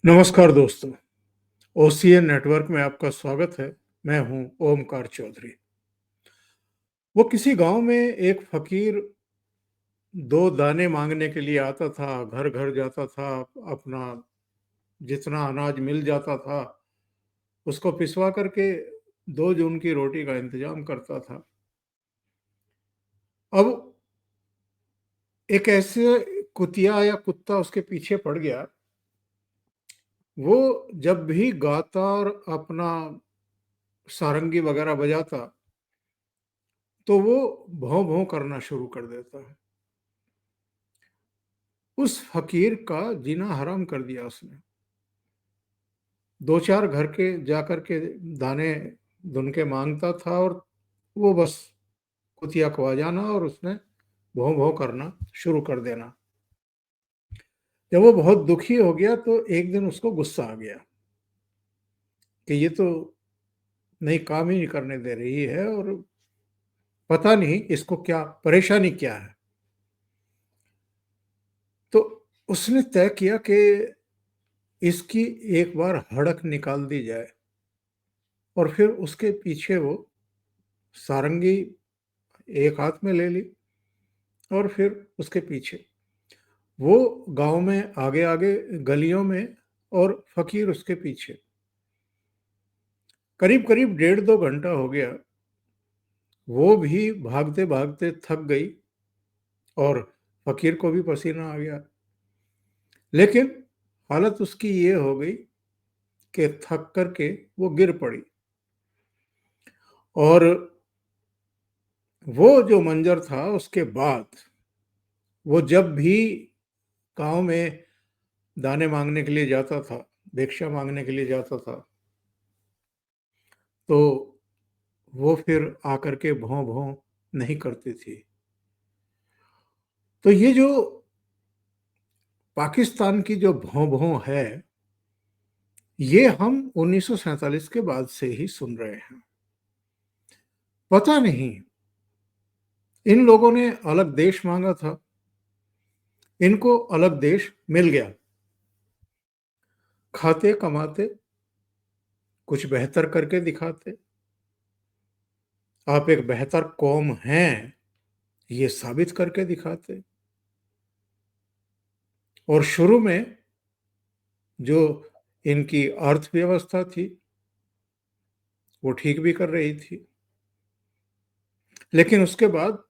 नमस्कार दोस्तों, OCN network में आपका स्वागत है। मैं हूं ओमकार चौधरी। वो किसी गांव में एक फकीर दो दाने मांगने के लिए आता था, घर घर जाता था, अपना जितना अनाज मिल जाता था उसको पिसवा करके 2 जून की रोटी का इंतजाम करता था। अब एक ऐसे कुतिया या कुत्ता उसके पीछे पड़ गया। वो जब भी गाता और अपना सारंगी वगैरह बजाता तो वो भौं भौं करना शुरू कर देता है। उस फकीर का जीना हराम कर दिया उसने। 2-4 घर के जाकर के दाने दुन के माँगता था और वो बस कुतिया को आ जाना और उसने भौं भौं करना शुरू कर देना। जब वो बहुत दुखी हो गया तो एक दिन उसको गुस्सा आ गया कि ये तो नई काम ही नहीं करने दे रही है और पता नहीं इसको क्या परेशानी क्या है। तो उसने तय किया कि इसकी एक बार हड़क निकाल दी जाए और फिर उसके पीछे वो सारंगी एक हाथ में ले ली और फिर उसके पीछे वो गांव में आगे आगे गलियों में और फकीर उसके पीछे। करीब करीब 1.5-2 घंटा हो गया। वो भी भागते भागते थक गई और फकीर को भी पसीना आ गया। लेकिन हालत उसकी ये हो गई कि थक करके वो गिर पड़ी। और वो जो मंजर था उसके बाद वो जब भी गांव में दाने मांगने के लिए जाता था, भिक्षा मांगने के लिए जाता था, तो वो फिर आकर के भौं भौं नहीं करती थी। तो ये जो पाकिस्तान की जो भौं भौं है, ये हम 1947 के बाद से ही सुन रहे हैं। पता नहीं इन लोगों ने अलग देश मांगा था, इनको अलग देश मिल गया। खाते कमाते कुछ बेहतर करके दिखाते, आप एक बेहतर कौम हैं ये साबित करके दिखाते। और शुरू में जो इनकी अर्थव्यवस्था थी वो ठीक भी कर रही थी। लेकिन उसके बाद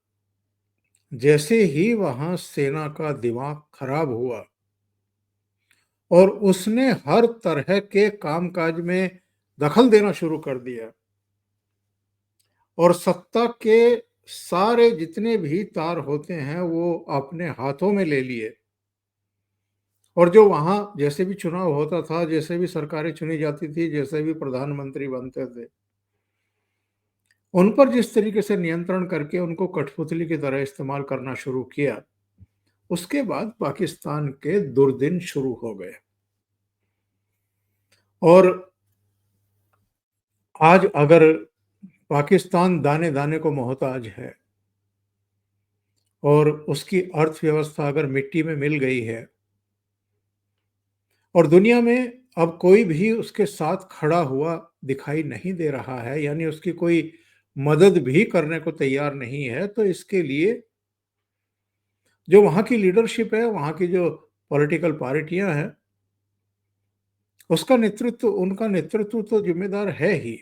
जैसे ही वहां सेना का दिमाग खराब हुआ और उसने हर तरह के कामकाज में दखल देना शुरू कर दिया और सत्ता के सारे जितने भी तार होते हैं वो अपने हाथों में ले लिए। और जो वहां जैसे भी चुनाव होता था, जैसे भी सरकारें चुनी जाती थी, जैसे भी प्रधानमंत्री बनते थे, उन पर जिस तरीके से नियंत्रण करके उनको कठपुतली की तरह इस्तेमाल करना शुरू किया, उसके बाद पाकिस्तान के दुर्दिन शुरू हो गए। और आज अगर पाकिस्तान दाने दाने को मोहताज है और उसकी अर्थव्यवस्था अगर मिट्टी में मिल गई है और दुनिया में अब कोई भी उसके साथ खड़ा हुआ दिखाई नहीं दे रहा है, यानी उसकी कोई मदद भी करने को तैयार नहीं है, तो इसके लिए जो वहाँ की लीडरशिप है, वहाँ की जो पॉलिटिकल पार्टियां हैं, उसका नेतृत्व, उनका नेतृत्व तो जिम्मेदार है ही,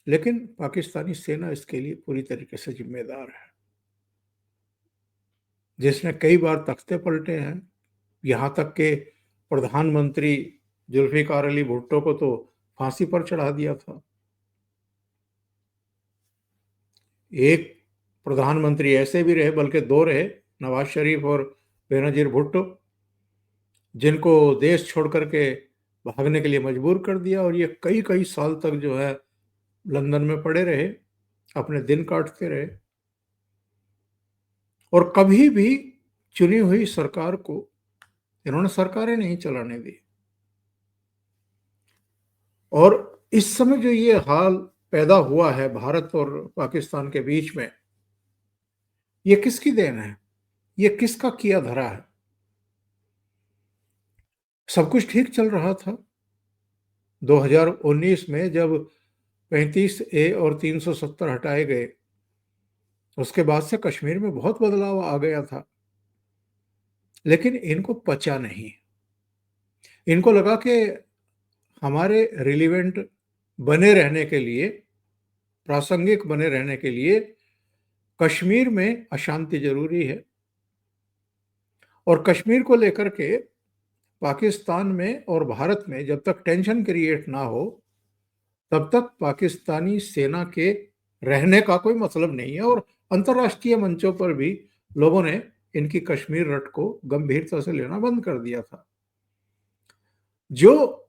लेकिन पाकिस्तानी सेना इसके लिए पूरी तरीके से जिम्मेदार है, जिसने कई बार तख्ते पलटे हैं। यहाँ तक के प्रधानमंत्री जुल्फिकार अली भुट्टो को तो फांसी पर चढ़ा दिया था। एक प्रधानमंत्री ऐसे भी रहे, बल्कि दो रहे, नवाज शरीफ और बेनजीर भुट्टो, जिनको देश छोड़ करके भागने के लिए मजबूर कर दिया और ये कई कई साल तक जो है लंदन में पड़े रहे, अपने दिन काटते रहे और कभी भी चुनी हुई सरकार को इन्होंने सरकारें नहीं चलाने दी। और इस समय जो ये हाल पैदा हुआ है भारत और पाकिस्तान के बीच में, ये किसकी देन है? ये किसका किया धरा है? सब कुछ ठीक चल रहा था। 2019 में जब 35A और 370 हटाए गए, उसके बाद से कश्मीर में बहुत बदलाव आ गया था। लेकिन इनको पचा नहीं। इनको लगा कि हमारे रिलेवेंट बने रहने के लिए, प्रासंगिक बने रहने के लिए कश्मीर में अशांति जरूरी है, और कश्मीर को लेकर के पाकिस्तान में और भारत में जब तक टेंशन क्रिएट ना हो, तब तक पाकिस्तानी सेना के रहने का कोई मतलब नहीं है। और अंतर्राष्ट्रीय मंचों पर भी लोगों ने इनकी कश्मीर रट को गंभीरता से लेना बंद कर दिया था। जो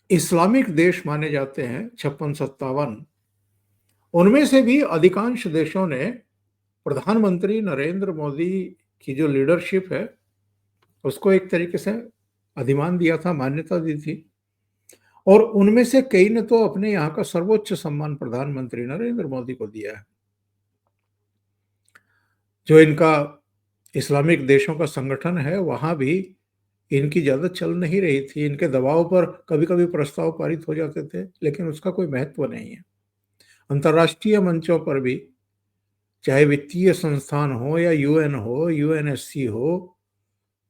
इस्लामिक देश माने जाते हैं 56-57, उनमें से भी अधिकांश देशों ने प्रधानमंत्री नरेंद्र मोदी की जो लीडरशिप है उसको एक तरीके से अधिमान दिया था, मान्यता दी थी। और उनमें से कई ने तो अपने यहाँ का सर्वोच्च सम्मान प्रधानमंत्री नरेंद्र मोदी को दिया है। जो इनका इस्लामिक देशों का संगठन है, वहां भी इनकी ज्यादा चल नहीं रही थी। इनके दबाव पर कभी कभी प्रस्ताव पारित हो जाते थे, लेकिन उसका कोई महत्व नहीं है। अंतर्राष्ट्रीय मंचों पर भी, चाहे वित्तीय संस्थान हो या यूएन हो, यूएनएससी हो,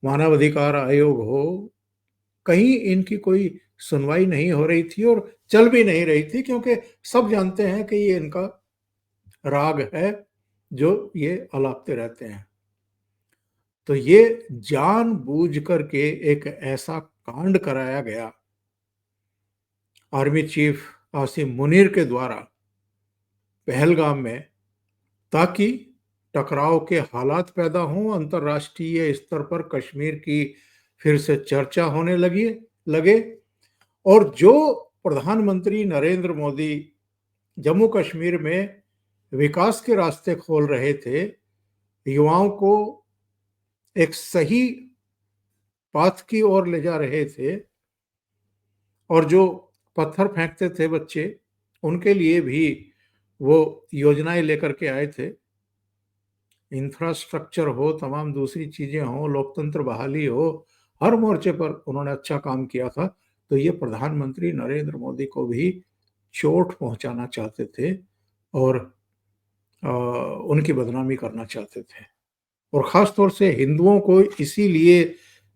मानवाधिकार आयोग हो, कहीं इनकी कोई सुनवाई नहीं हो रही थी और चल भी नहीं रही थी, क्योंकि सब जानते हैं कि ये इनका राग है जो ये अलापते रहते हैं। तो ये जानबूझ करके एक ऐसा कांड कराया गया आर्मी चीफ आसिम मुनीर के द्वारा पहलगाम में, ताकि टकराव के हालात पैदा हों, अंतर्राष्ट्रीय स्तर पर कश्मीर की फिर से चर्चा होने लगे। और जो प्रधानमंत्री नरेंद्र मोदी जम्मू कश्मीर में विकास के रास्ते खोल रहे थे, युवाओं को एक सही पाथ की ओर ले जा रहे थे, और जो पत्थर फेंकते थे बच्चे, उनके लिए भी वो योजनाएं लेकर के आए थे। इंफ्रास्ट्रक्चर हो, तमाम दूसरी चीजें हो, लोकतंत्र बहाली हो, हर मोर्चे पर उन्होंने अच्छा काम किया था। तो ये प्रधानमंत्री नरेंद्र मोदी को भी चोट पहुंचाना चाहते थे और उनकी बदनामी करना चाहते थे। और खास तौर से हिंदुओं को इसीलिए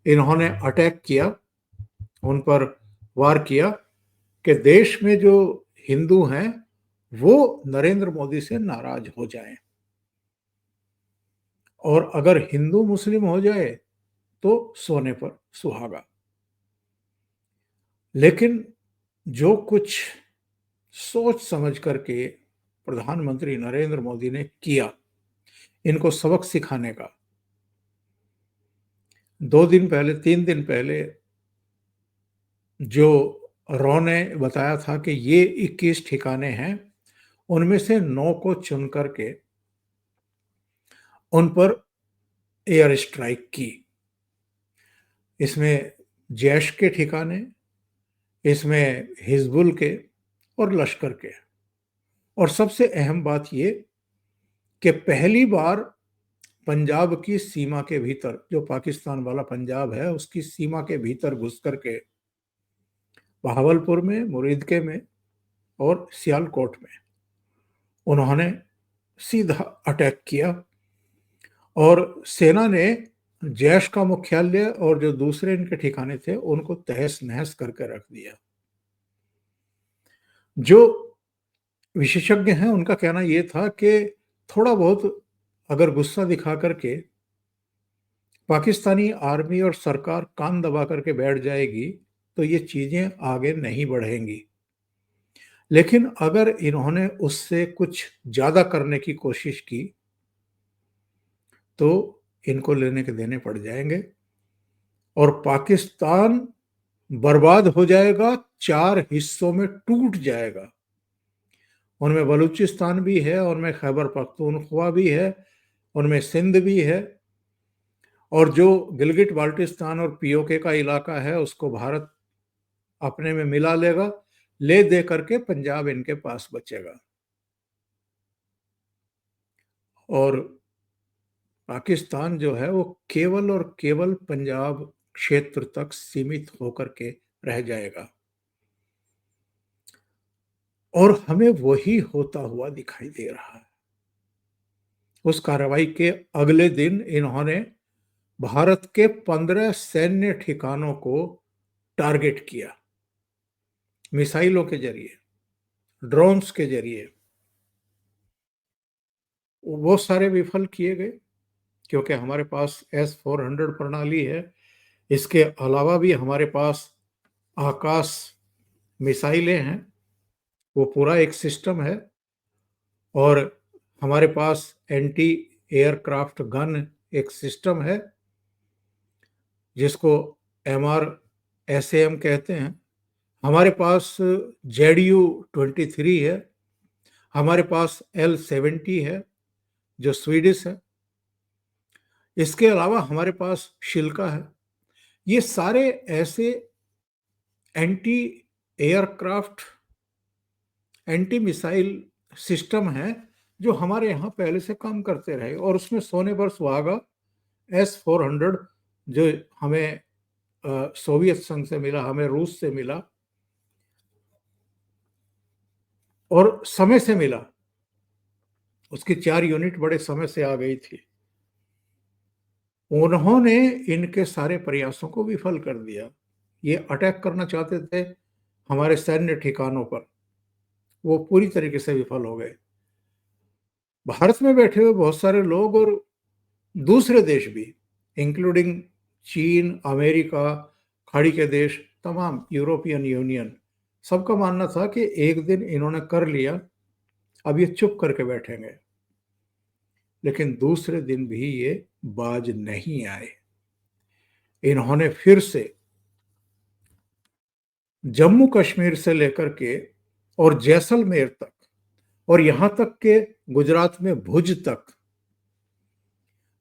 इन्होंने अटैक किया, उन पर वार किया, कि देश में जो हिंदू हैं वो नरेंद्र मोदी से नाराज हो जाएं, और अगर हिंदू मुस्लिम हो जाए तो सोने पर सुहागा। लेकिन जो कुछ सोच समझ करके प्रधानमंत्री नरेंद्र मोदी ने किया इनको सबक सिखाने का, 2 दिन पहले, 3 दिन पहले जो रॉ ने बताया था कि ये 21 ठिकाने हैं, उनमें से 9 को चुन करके उन पर एयर स्ट्राइक की। इसमें जैश के ठिकाने, इसमें हिजबुल के और लश्कर के। और सबसे अहम बात ये कि पहली बार पंजाब की सीमा के भीतर, जो पाकिस्तान वाला पंजाब है उसकी सीमा के भीतर घुस करके बहावलपुर में, मुरीदके में और सियालकोट में उन्होंने सीधा अटैक किया। और सेना ने जैश का मुख्यालय और जो दूसरे इनके ठिकाने थे उनको तहस नहस करके रख दिया। जो विशेषज्ञ हैं उनका कहना यह था कि थोड़ा बहुत अगर गुस्सा दिखा करके पाकिस्तानी आर्मी और सरकार कान दबा करके बैठ जाएगी तो ये चीजें आगे नहीं बढ़ेंगी। लेकिन अगर इन्होंने उससे कुछ ज्यादा करने की कोशिश की तो इनको लेने के देने पड़ जाएंगे और पाकिस्तान बर्बाद हो जाएगा, 4 हिस्सों में टूट जाएगा। उनमें बलूचिस्तान भी है, उनमें खैबर पख्तूनख्वा भी है, उनमें सिंध भी है, और जो गिलगिट बाल्टिस्तान और पीओके का इलाका है उसको भारत अपने में मिला लेगा, ले दे करके पंजाब इनके पास बचेगा। और पाकिस्तान जो है वो केवल और केवल पंजाब क्षेत्र तक सीमित होकर के रह जाएगा। और हमें वही होता हुआ दिखाई दे रहा है। उस कार्रवाई के अगले दिन इन्होंने भारत के 15 सैन्य ठिकानों को टारगेट किया, मिसाइलों के जरिए, ड्रोन्स के जरिए। वो सारे विफल किए गए, क्योंकि हमारे पास S-400 प्रणाली है। इसके अलावा भी हमारे पास आकाश मिसाइलें हैं, वो पूरा एक सिस्टम है। और हमारे पास एंटी एयरक्राफ्ट गन एक सिस्टम है, जिसको MRSAM कहते हैं। हमारे पास ZU-23 है, हमारे पास L-70 है जो स्वीडिश है। इसके अलावा हमारे पास शिल्का है। ये सारे ऐसे anti aircraft, anti missile system हैं जो हमारे यहाँ पहले से काम करते रहे। और उसमें सोने पर सुहागा S-400 जो हमें सोवियत संघ से मिला, हमें रूस से मिला और समय से मिला। उसकी 4 यूनिट बड़े समय से आ गई थी। उन्होंने इनके सारे प्रयासों को विफल कर दिया। ये अटैक करना चाहते थे हमारे सैन्य ठिकानों पर, वो पूरी तरीके से विफल हो गए। भारत में बैठे हुए बहुत सारे लोग और दूसरे देश भी, इंक्लूडिंग चीन, अमेरिका, खाड़ी के देश, तमाम यूरोपियन यूनियन, सबका मानना था कि एक दिन इन्होंने कर लिया, अब ये चुप करके बैठेंगे। लेकिन दूसरे दिन भी ये बाज नहीं आए। इन्होंने फिर से जम्मू कश्मीर से लेकर के और जैसलमेर तक और यहां तक के गुजरात में भुज तक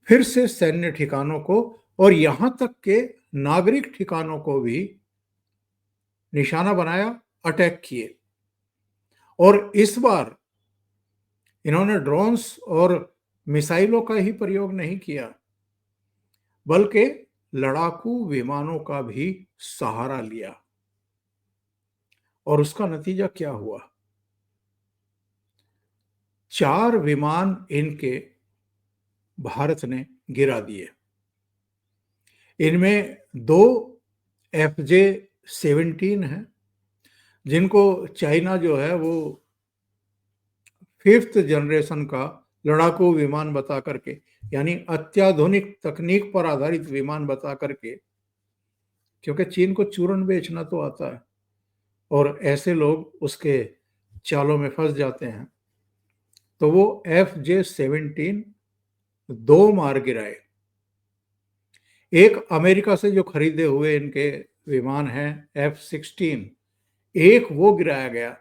फिर से सैन्य ठिकानों को और यहां तक के नागरिक ठिकानों को भी निशाना बनाया, अटैक किए। और इस बार इन्होंने ड्रोन्स और मिसाइलों का ही प्रयोग नहीं किया, बल्कि लड़ाकू विमानों का भी सहारा लिया। और उसका नतीजा क्या हुआ? 4 विमान इनके भारत ने गिरा दिए। इनमें 2 FJ-17 हैं, जिनको चाइना जो है वो 5th जनरेशन का लड़ाकू विमान बता करके, यानी अत्याधुनिक तकनीक पर आधारित विमान बता करके, क्योंकि चीन को चूरन बेचना तो आता है और ऐसे लोग उसके चालों में फंस जाते हैं। तो वो FJ-17 2 मार गिराए। एक अमेरिका से जो खरीदे हुए इनके विमान हैं F-16, एक वो गिराया गया।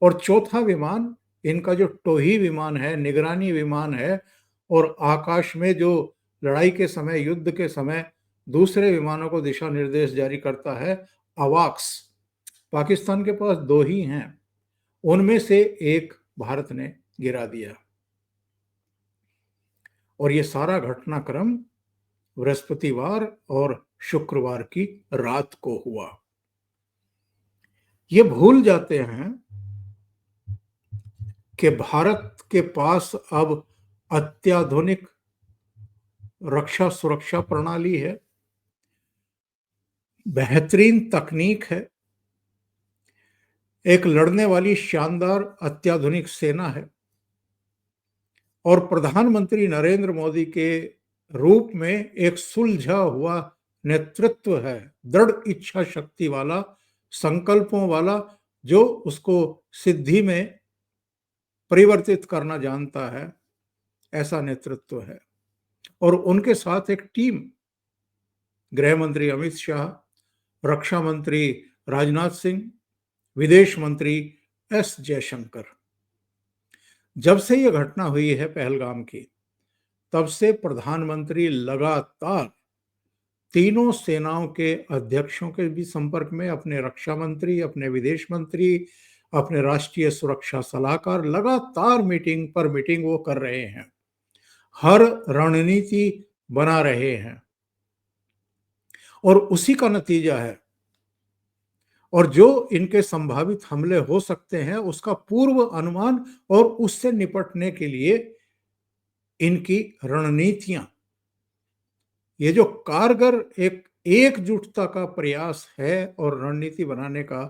और चौथा विमान इनका जो टोही विमान है, निगरानी विमान है और आकाश में जो लड़ाई के समय, युद्ध के समय दूसरे विमानों को दिशा निर्देश जारी करता है, अवाक्स, पाकिस्तान के पास 2 ही हैं, उनमें से एक भारत ने गिरा दिया। और ये सारा घटनाक्रम बृहस्पतिवार और शुक्रवार की रात को हुआ। ये भूल जाते हैं कि भारत के पास अब अत्याधुनिक रक्षा सुरक्षा प्रणाली है, बेहतरीन तकनीक है, एक लड़ने वाली शानदार अत्याधुनिक सेना है और प्रधानमंत्री नरेंद्र मोदी के रूप में एक सुलझा हुआ नेतृत्व है, दृढ़ इच्छा शक्ति वाला, संकल्पों वाला, जो उसको सिद्धि में परिवर्तित करना जानता है, ऐसा नेतृत्व है। और उनके साथ एक टीम, गृह मंत्री अमित शाह, रक्षा मंत्री राजनाथ सिंह, विदेश मंत्री एस जयशंकर। जब से यह घटना हुई है पहलगाम की, तब से प्रधानमंत्री लगातार तीनों सेनाओं के अध्यक्षों के भी संपर्क में, अपने रक्षा मंत्री, अपने विदेश मंत्री, अपने राष्ट्रीय सुरक्षा सलाहकार, लगातार मीटिंग पर मीटिंग वो कर रहे हैं, हर रणनीति बना रहे हैं। और उसी का नतीजा है। और जो इनके संभावित हमले हो सकते हैं उसका पूर्व अनुमान और उससे निपटने के लिए इनकी रणनीतियां, ये जो कारगर एक एकजुटता का प्रयास है और रणनीति बनाने का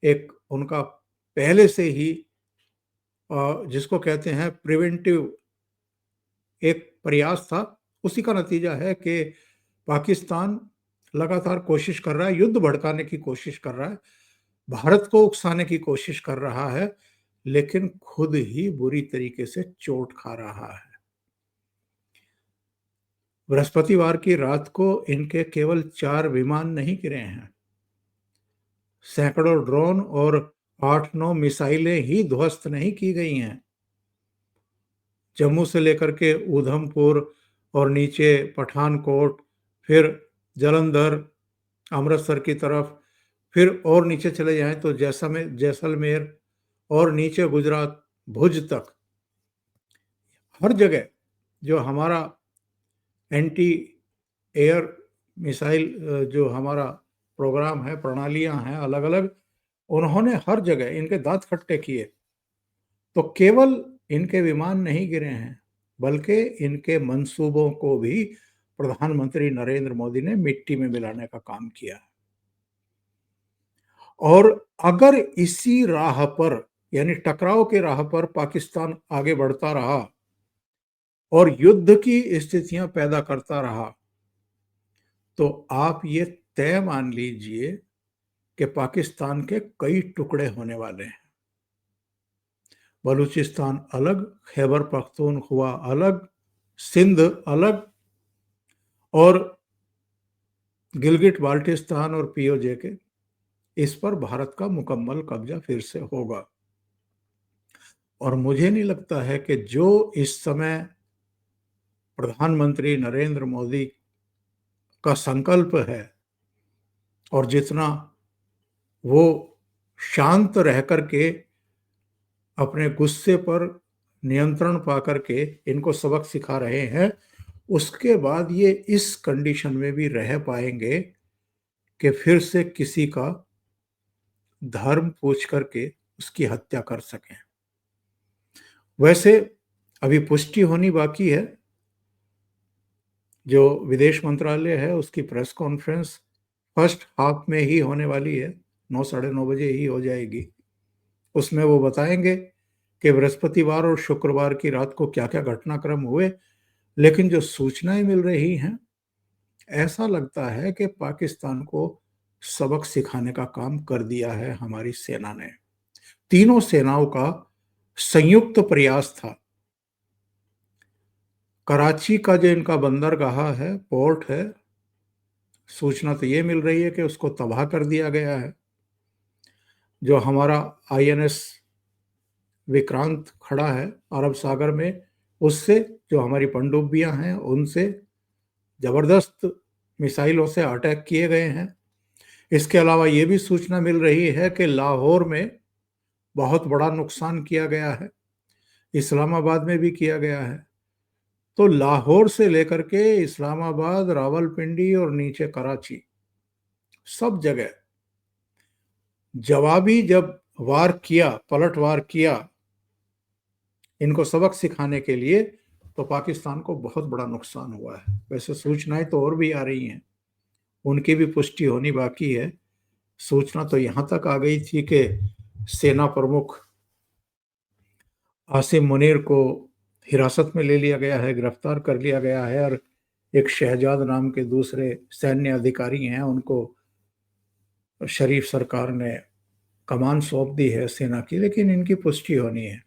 एक उनका पहले से ही जिसको कहते हैं प्रिवेंटिव एक प्रयास था, उसी का नतीजा है कि पाकिस्तान लगातार कोशिश कर रहा है, युद्ध भड़काने की कोशिश कर रहा है, भारत को उकसाने की कोशिश कर रहा है, लेकिन खुद ही बुरी तरीके से चोट खा रहा है। बृहस्पतिवार की रात को इनके केवल 4 विमान नहीं गिरे हैं, सैकड़ों ड्रोन और 8-9 मिसाइलें ही ध्वस्त नहीं की गई हैं। जम्मू से लेकर के उधमपुर और नीचे पठानकोट, फिर जालंधर, अमृतसर की तरफ, फिर और नीचे चले जाएं तो जैसलमेर और नीचे गुजरात, भुज तक, हर जगह जो हमारा एंटी एयर मिसाइल जो हमारा प्रोग्राम है, प्रणालियां हैं अलग अलग, उन्होंने हर जगह इनके दांत खट्टे किए। तो केवल इनके विमान नहीं गिरे हैं, बल्कि इनके मंसूबों को भी प्रधानमंत्री नरेंद्र मोदी ने मिट्टी में मिलाने का काम किया। और अगर इसी राह पर, यानी टकराव के राह पर पाकिस्तान आगे बढ़ता रहा और युद्ध की स्थितियां पैदा करता रहा, तो आप ये तय मान लीजिए कि पाकिस्तान के कई टुकड़े होने वाले हैं। बलूचिस्तान अलग, खैबर पख्तूनख्वा अलग, सिंध अलग, और गिलगिट बाल्टिस्तान और पीओजे के, इस पर भारत का मुकम्मल कब्जा फिर से होगा। और मुझे नहीं लगता है कि जो इस समय प्रधानमंत्री नरेंद्र मोदी का संकल्प है और जितना वो शांत रह करके अपने गुस्से पर नियंत्रण पा करके इनको सबक सिखा रहे हैं, उसके बाद ये इस कंडीशन में भी रह पाएंगे कि फिर से किसी का धर्म पूछ करके उसकी हत्या कर सकें। वैसे अभी पुष्टि होनी बाकी है, जो विदेश मंत्रालय है उसकी प्रेस कॉन्फ्रेंस फर्स्ट हाफ में ही होने वाली है, 9 साढ़े 9 बजे ही हो जाएगी। उसमें वो बताएंगे कि बृहस्पतिवार और शुक्रवार की रात को क्या क्या घटनाक्रम हुए। लेकिन जो सूचनाएं मिल रही हैं, ऐसा लगता है कि पाकिस्तान को सबक सिखाने का काम कर दिया है हमारी सेना ने। तीनों सेनाओं का संयुक्त प्रयास था। कराची का जो इनका बंदरगाह है, पोर्ट है, सूचना तो ये मिल रही है कि उसको तबाह कर दिया गया है। जो हमारा आईएनएस विक्रांत खड़ा है अरब सागर में, उससे जो हमारी पनडुब्बियां हैं उनसे जबरदस्त मिसाइलों से अटैक किए गए हैं। इसके अलावा ये भी सूचना मिल रही है कि लाहौर में बहुत बड़ा नुकसान किया गया है, इस्लामाबाद में भी किया गया है। तो लाहौर से लेकर के इस्लामाबाद, रावलपिंडी और नीचे कराची, सब जगह जवाबी जब वार किया, पलटवार किया इनको सबक सिखाने के लिए, तो पाकिस्तान को बहुत बड़ा नुकसान हुआ है। वैसे सूचनाएं तो और भी आ रही हैं, उनकी भी पुष्टि होनी बाकी है। सूचना तो यहां तक आ गई थी कि सेना प्रमुख आसिम मुनीर को हिरासत में ले लिया गया है, गिरफ्तार कर लिया गया है, और एक शहजाद नाम के दूसरे सैन्य अधिकारी हैं, उनको शरीफ सरकार ने कमान सौंप दी है सेना की, लेकिन इनकी पुष्टि होनी है।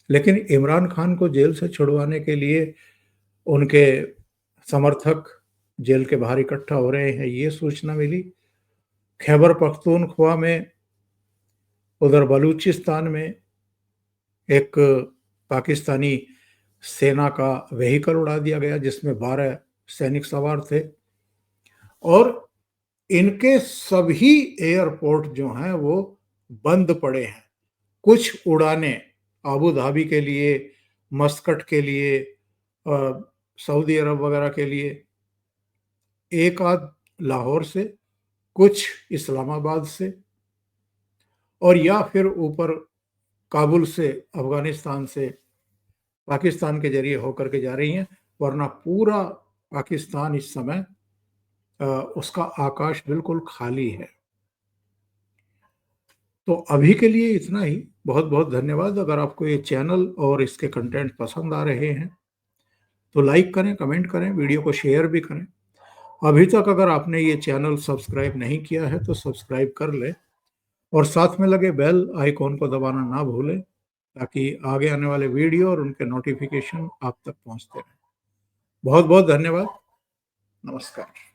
लेकिन इमरान खान को जेल से छुड़वाने के लिए उनके समर्थक जेल के बाहर इकट्ठा हो रहे हैं, ये सूचना मिली। खैबर पख्तूनख्वा में, उधर बलूचिस्तान में एक पाकिस्तानी सेना का व्हीकल उड़ा दिया गया जिसमें 12 सैनिक सवार थे। और इनके सभी एयरपोर्ट जो हैं वो बंद पड़े हैं। कुछ उड़ानें अबू धाबी के लिए, मस्कट के लिए, सऊदी अरब वगैरह के लिए, एक आध लाहौर से, कुछ इस्लामाबाद से और या फिर ऊपर काबुल से, अफ़गानिस्तान से, पाकिस्तान के ज़रिए होकर के जा रही हैं, वरना पूरा पाकिस्तान इस समय उसका आकाश बिल्कुल खाली है। तो अभी के लिए इतना ही। बहुत-बहुत धन्यवाद। अगर आपको ये चैनल और इसके कंटेंट पसंद आ रहे हैं, तो लाइक करें, कमेंट करें, वीडियो को शेयर भी करें। अभी तक अगर आपने ये चैनल सब्सक्राइब नहीं किया है, तो सब्सक्राइब कर लें और साथ में लगे बेल आइकॉन को दबाना ना भूलें, ताकि आगे आने वाले वीडियो और उनके नोटिफ़िकेशन आप तक पहुँचते रहें। बहुत-बहुत धन्यवाद। नमस्कार।